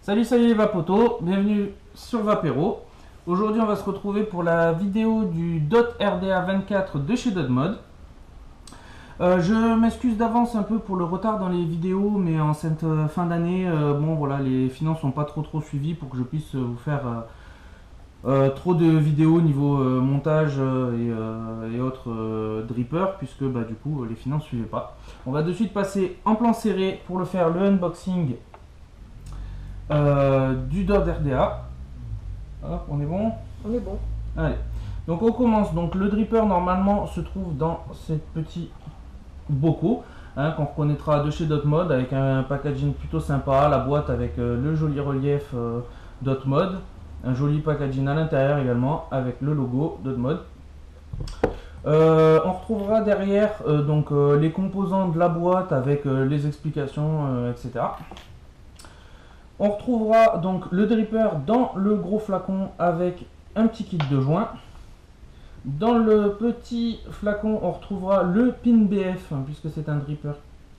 Salut les vapotos, bienvenue sur Vapero. Aujourd'hui on va se retrouver pour la vidéo du DOT RDA 24 de chez Dotmod. Je m'excuse d'avance un peu pour le retard dans les vidéos, mais en cette fin d'année, bon voilà, les finances sont pas trop suivies pour que je puisse vous faire trop de vidéos niveau montage et autres dripper, puisque bah, du coup les finances ne suivaient pas. On va de suite passer en plan serré pour le faire le unboxing du DOT RDA. Hop, on est bon? On est bon. Allez, donc on commence. Donc le dripper normalement se trouve dans ces petits bocaux qu'on reconnaîtra de chez Dotmod, avec un packaging plutôt sympa, la boîte avec le joli relief Dotmod, un joli packaging à l'intérieur également avec le logo Dotmod. On retrouvera derrière donc les composants de la boîte avec les explications, etc. On retrouvera donc le dripper dans le gros flacon avec un petit kit de joint. Dans le petit flacon, on retrouvera le pin BF, puisque c'est un dripper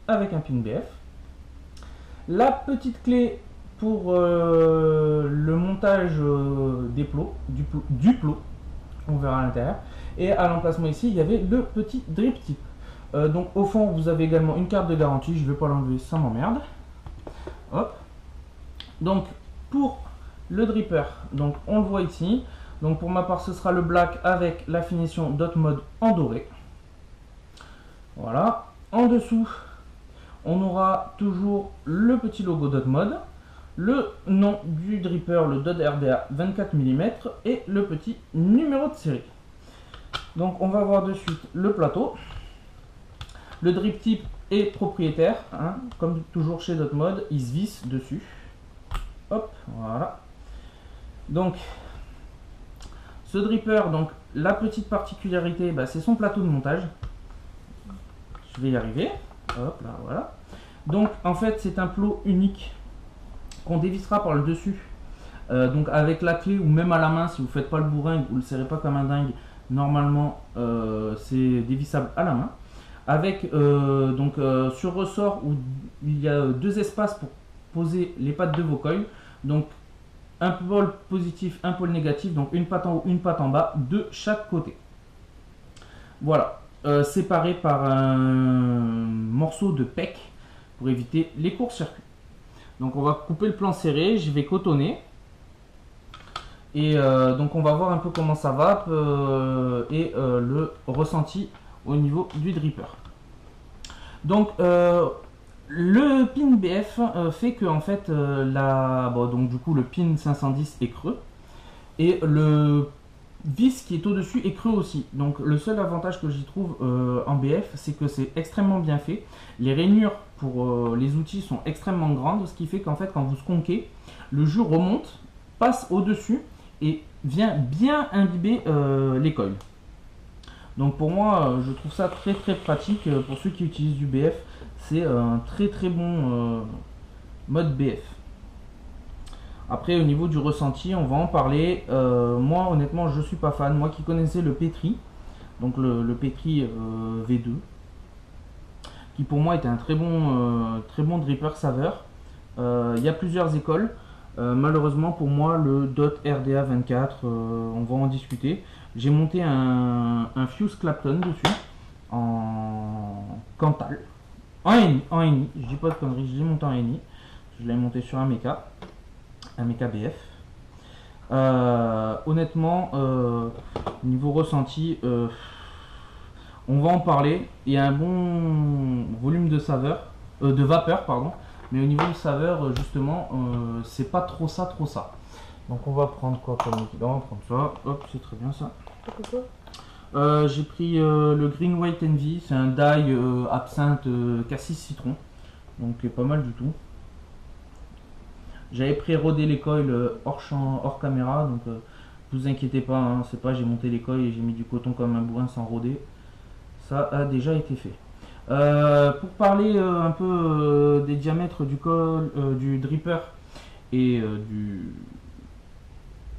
avec un pin BF. La petite clé pour le montage des plots, du plot, on verra à l'intérieur. Et à l'emplacement ici, il y avait le petit drip tip. Donc au fond, vous avez également une carte de garantie, je ne vais pas l'enlever, ça m'emmerde. Hop. Donc pour le dripper, donc on le voit ici. Donc pour ma part ce sera le black avec la finition Dotmod en doré. Voilà. En dessous on aura toujours le petit logo Dotmod, le nom du dripper, le DOT RDA 24 mm et le petit numéro de série. Donc on va voir de suite le plateau. Le drip tip est propriétaire, comme toujours chez Dotmod, il se visse dessus. Hop, voilà. Donc, ce dripper, donc la petite particularité, bah, c'est son plateau de montage. Je vais y arriver. Hop, là, voilà. Donc, en fait, c'est un plot unique qu'on dévissera par le dessus. Donc, avec la clé ou même à la main, si vous ne faites pas le bourrin, vous ne le serrez pas comme un dingue, normalement, c'est dévissable à la main. Avec, sur ressort, où il y a deux espaces pour poser les pattes de vos coils, donc un pôle positif, un pôle négatif, donc une patte en haut, une patte en bas de chaque côté. Voilà, séparé par un morceau de PEC pour éviter les courts-circuits. Donc on va couper le plan serré, je vais cotonner et donc on va voir un peu comment ça va et le ressenti au niveau du dripper. Donc le pin BF fait que en fait donc du coup le pin 510 est creux et le vis qui est au dessus est creux aussi. Donc le seul avantage que j'y trouve en BF, c'est que c'est extrêmement bien fait. Les rainures pour les outils sont extrêmement grandes, ce qui fait qu'en fait quand vous sconquez, le jus remonte, passe au dessus et vient bien imbiber les coils. Donc pour moi je trouve ça très pratique pour ceux qui utilisent du BF. C'est un très bon mode BF. Après au niveau du ressenti, on va en parler. Moi honnêtement je suis pas fan. Moi qui connaissais le Petri, donc le Petri V2, qui pour moi était un très bon dripper saveur. Il y a plusieurs écoles. Malheureusement pour moi le DOT RDA 24, on va en discuter. J'ai monté un Fuse Clapton dessus en Cantal. En NI, je dis pas de conneries, je l'ai monté en NI. Je l'ai monté sur un mecha BF. Honnêtement, niveau ressenti, on va en parler. Il y a un bon volume de vapeur, pardon. Mais au niveau de saveur, justement, c'est pas trop ça. Donc on va prendre quoi comme équipement? On va prendre ça. Hop, c'est très bien ça. J'ai pris le Green White Envy, c'est un dye absinthe cassis citron, donc pas mal du tout. J'avais pré-rodé les coils hors caméra, donc vous inquiétez pas, c'est pas j'ai monté les coils et j'ai mis du coton comme un bourrin sans roder, ça a déjà été fait. Pour parler un peu des diamètres du dripper et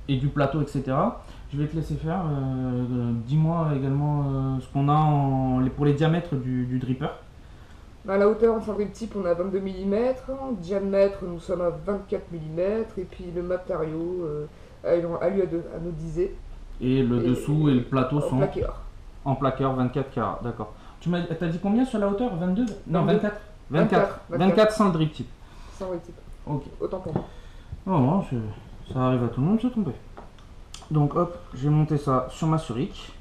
du plateau, etc. Je vais te laisser faire. Dis-moi également ce qu'on a pour les diamètres du dripper. À la hauteur en cendrier type, on a 22 mm, en diamètre, nous sommes à 24 mm, et puis le matériau anodisé. Et le dessous et le plateau en sont plaqué or. en plaqueur 24 carats, d'accord. T'as dit combien sur la hauteur? 22? Non, 22. 24. 24 sans le drip tip. Sans le type. Ok. Autant pour moi. Non, ça arrive à tout le monde de se tromper. Donc hop, j'ai monté ça sur ma Suric.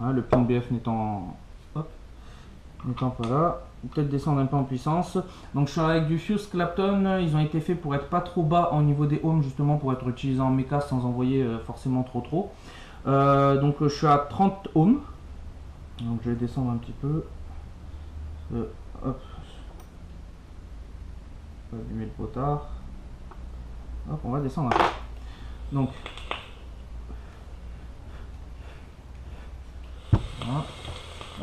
Hein, le pin BF n'étant pas là. Peut-être descendre un peu en puissance. Donc je suis avec du Fuse Clapton. Ils ont été faits pour être pas trop bas au niveau des ohms, justement pour être utilisés en méca sans envoyer forcément trop. Donc je suis à 30 ohms. Donc je vais descendre un petit peu. Hop. On va allumer le potard. Hop, on va descendre un peu. Donc voilà.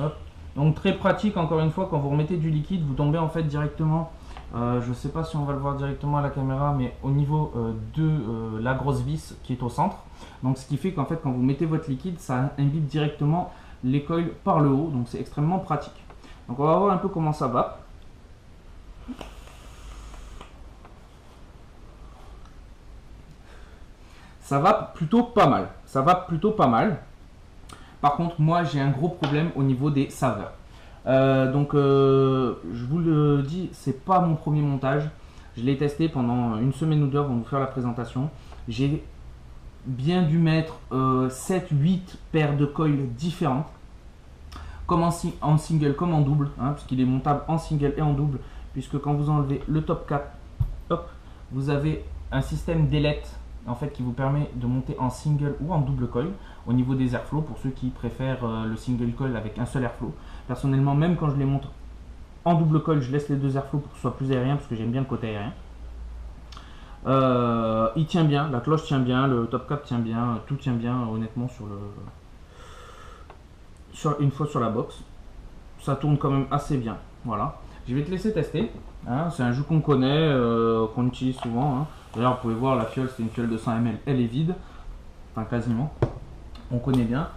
Hop. Donc très pratique, encore une fois, quand vous remettez du liquide, vous tombez en fait directement, je ne sais pas si on va le voir directement à la caméra, mais au niveau de la grosse vis qui est au centre. Donc ce qui fait qu'en fait quand vous mettez votre liquide, ça imbibe directement les coils par le haut, donc c'est extrêmement pratique. Donc on va voir un peu comment ça va. Ça va plutôt pas mal. Ça va plutôt pas mal. Par contre, moi, j'ai un gros problème au niveau des saveurs. Je vous le dis, c'est pas mon premier montage. Je l'ai testé pendant une semaine ou deux avant de vous faire la présentation. J'ai bien dû mettre 7-8 paires de coils différentes, comme en single comme en double, hein, puisqu'il est montable en single et en double, puisque quand vous enlevez le top cap, hop, vous avez un système d'ailette en fait qui vous permet de monter en single ou en double coil au niveau des airflow pour ceux qui préfèrent le single coil avec un seul airflow. Personnellement, même quand je les monte en double coil, je laisse les deux airflows pour que ce soit plus aérien parce que j'aime bien le côté aérien. Il tient bien, la cloche tient bien, le top cap tient bien, tout tient bien honnêtement une fois sur la box. Ça tourne quand même assez bien. Voilà. Je vais te laisser tester. Hein, c'est un jus qu'on connaît, qu'on utilise souvent. Hein. D'ailleurs, vous pouvez voir la fiole, c'est une fiole de 100 ml, elle est vide. Enfin, quasiment. On connaît bien.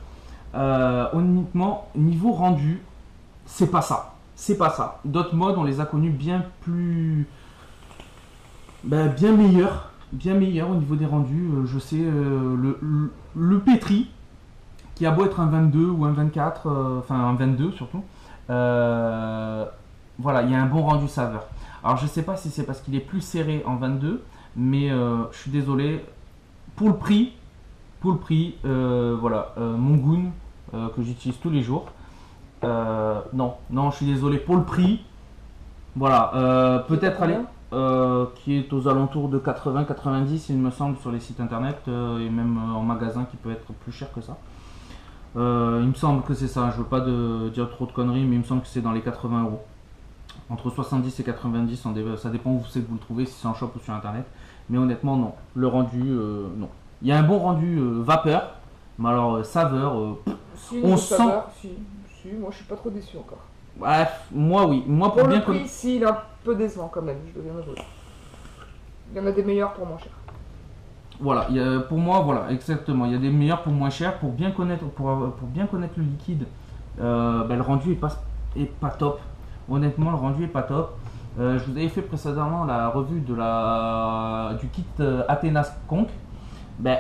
Honnêtement, niveau rendu, c'est pas ça. C'est pas ça. D'autres modes, on les a connus bien plus. Bien meilleurs. Bien meilleurs au niveau des rendus. Je sais, le Petri, qui a beau être un 22 ou un 24, enfin un 22 surtout. Voilà, il y a un bon rendu saveur. Alors je sais pas si c'est parce qu'il est plus serré en 22, mais je suis désolé pour le prix. Voilà, mon Goon que j'utilise tous les jours. Non, je suis désolé pour le prix. Voilà, peut-être aller qui est aux alentours de 80-90, il me semble, sur les sites internet et même en magasin qui peut être plus cher que ça. Il me semble que c'est ça, je veux pas dire trop de conneries, mais il me semble que c'est dans les 80 euros. Entre 70 et 90, ça dépend où c'est que vous le trouvez, si c'est en shop ou sur internet. Mais honnêtement, non. Le rendu, non. Il y a un bon rendu vapeur, mais alors saveur, on sent. Saveur, si, moi je suis pas trop déçu encore. Bref, moi oui. Moi pour le prix, si, il est un peu décevant quand même, je dois bien avouer. Il y en a des meilleurs pour moins cher. Voilà, pour moi, voilà, exactement. Il y a des meilleurs pour moins cher. Pour bien connaître le liquide, le rendu est pas top. Honnêtement, le rendu est pas top. Je vous avais fait précédemment la revue du kit Athena Conk.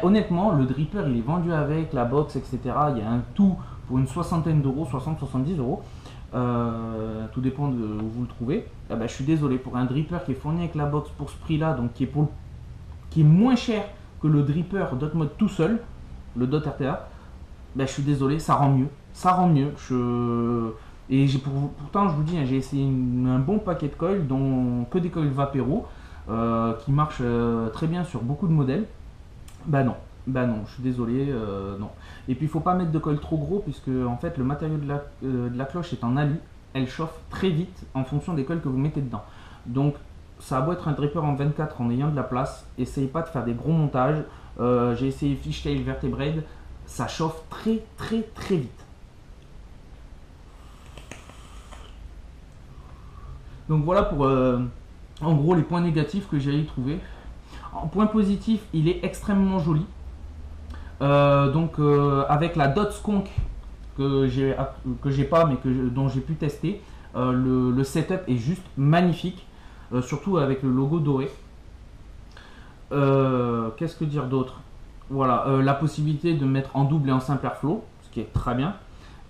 Honnêtement, le dripper il est vendu avec la box, etc. Il y a un tout pour une soixantaine d'euros, 60-70 euros. Tout dépend de où vous le trouvez. Je suis désolé, pour un dripper qui est fourni avec la box pour ce prix-là, donc qui est moins cher que le dripper Dot Mode tout seul, le Dot RTA, je suis désolé, ça rend mieux. Ça rend mieux. Et pourtant, je vous dis, j'ai essayé un bon paquet de coils, dont que des coils Vapero, qui marchent très bien sur beaucoup de modèles. Non, je suis désolé, non. Et puis il faut pas mettre de coils trop gros, puisque en fait le matériau de la cloche est en alu, elle chauffe très vite en fonction des coils que vous mettez dedans. Donc ça a beau être un dripper en 24 en ayant de la place, essayez pas de faire des gros montages. J'ai essayé Fishtail Vertebrae, ça chauffe très vite. Donc voilà pour en gros les points négatifs que j'ai y trouvé. En point positif, il est extrêmement joli. Avec la Dot Skunk que j'ai pas mais dont j'ai pu tester, Le setup est juste magnifique, surtout avec le logo doré. Qu'est-ce que dire d'autre? Voilà, la possibilité de mettre en double et en simple airflow, ce qui est très bien.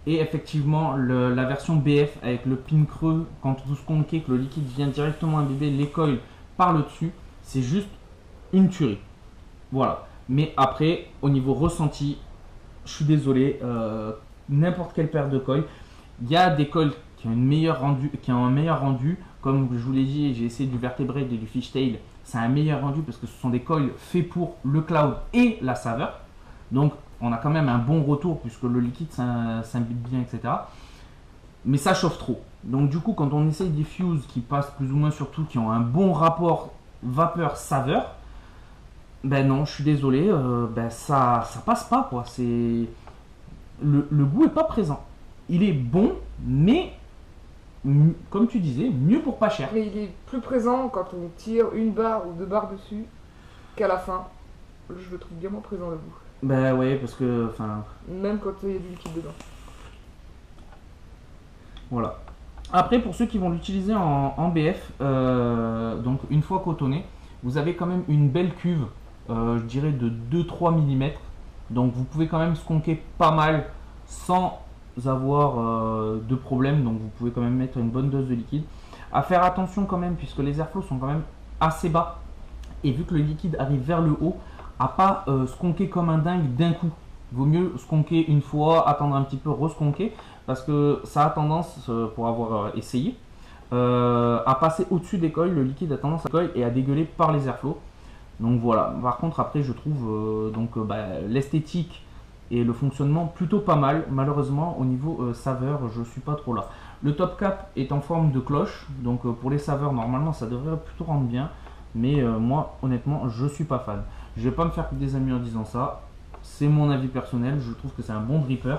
Et effectivement, la version BF avec le pin creux, quand vous skonkez, que le liquide vient directement imbiber les coils par le dessus, c'est juste une tuerie. Voilà. Mais après, au niveau ressenti, je suis désolé, n'importe quelle paire de coils, il y a des coils qui ont, un meilleur rendu, comme je vous l'ai dit, j'ai essayé du vertebrate et du fishtail, c'est un meilleur rendu parce que ce sont des coils faits pour le cloud et la saveur. Donc on a quand même un bon retour puisque le liquide s'imbibe bien, etc. Mais ça chauffe trop. Donc du coup, quand on essaye des fuses qui passent plus ou moins sur tout, qui ont un bon rapport vapeur-saveur, ben non, je suis désolé, ben ça passe pas quoi. C'est le goût est pas présent. Il est bon, mais comme tu disais, mieux pour pas cher. Mais il est plus présent quand on tire une barre ou deux barres dessus qu'à la fin. Je le trouve bien moins présent le goût. Ben ouais, parce que, enfin, Même quand il y a du liquide dedans. voilà. Après, pour ceux qui vont l'utiliser en BF, donc une fois cotonné, vous avez quand même une belle cuve, je dirais de 2-3 mm. Donc vous pouvez quand même skonker pas mal sans avoir de problème. Donc vous pouvez quand même mettre une bonne dose de liquide. À faire attention quand même, puisque les airflows sont quand même assez bas. Et vu que le liquide arrive vers le haut, à pas skonker comme un dingue d'un coup. Vaut mieux skonker une fois, attendre un petit peu, reskonker, parce que ça a tendance, pour avoir essayé, à passer au-dessus des coils. Le liquide a tendance à coller et à dégueuler par les airflows. Donc voilà. Par contre, après, je trouve l'esthétique et le fonctionnement plutôt pas mal. Malheureusement, au niveau saveur, je suis pas trop là. Le top cap est en forme de cloche, donc pour les saveurs, normalement, ça devrait plutôt rendre bien. Mais moi, honnêtement, je suis pas fan. Je vais pas me faire des amis en disant ça. C'est mon avis personnel. Je trouve que c'est un bon dripper.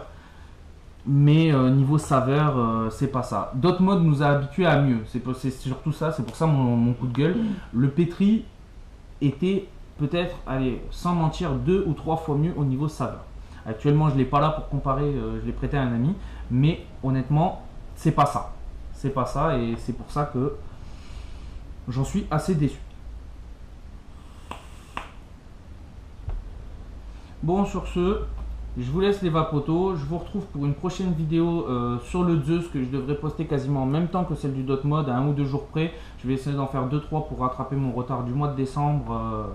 Mais niveau saveur, c'est pas ça. Dotmod nous a habitués à mieux. C'est surtout ça. C'est pour ça mon coup de gueule. Le Petri était peut-être, allez, sans mentir, 2 ou 3 fois mieux au niveau saveur. Actuellement, je l'ai pas là pour comparer. Je l'ai prêté à un ami. Mais honnêtement, c'est pas ça. C'est pas ça. Et c'est pour ça que j'en suis assez déçu. Bon, sur ce, je vous laisse les vapotos. Je vous retrouve pour une prochaine vidéo sur le Zeus que je devrais poster quasiment en même temps que celle du Dotmod, à 1 ou 2 jours près. Je vais essayer d'en faire 2-3 pour rattraper mon retard du mois de décembre.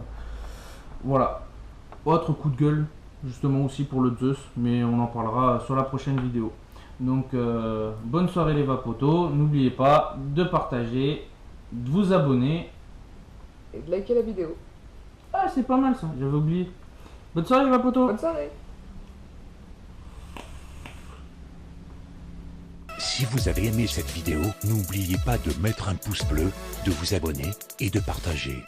Voilà. Autre coup de gueule, justement aussi pour le Zeus, mais on en parlera sur la prochaine vidéo. Donc, bonne soirée les vapotos. N'oubliez pas de partager, de vous abonner. Et de liker la vidéo. Ah, c'est pas mal ça, j'avais oublié. Bonne soirée les vapotos. Bonne soirée. Si vous avez aimé cette vidéo, n'oubliez pas de mettre un pouce bleu, de vous abonner et de partager.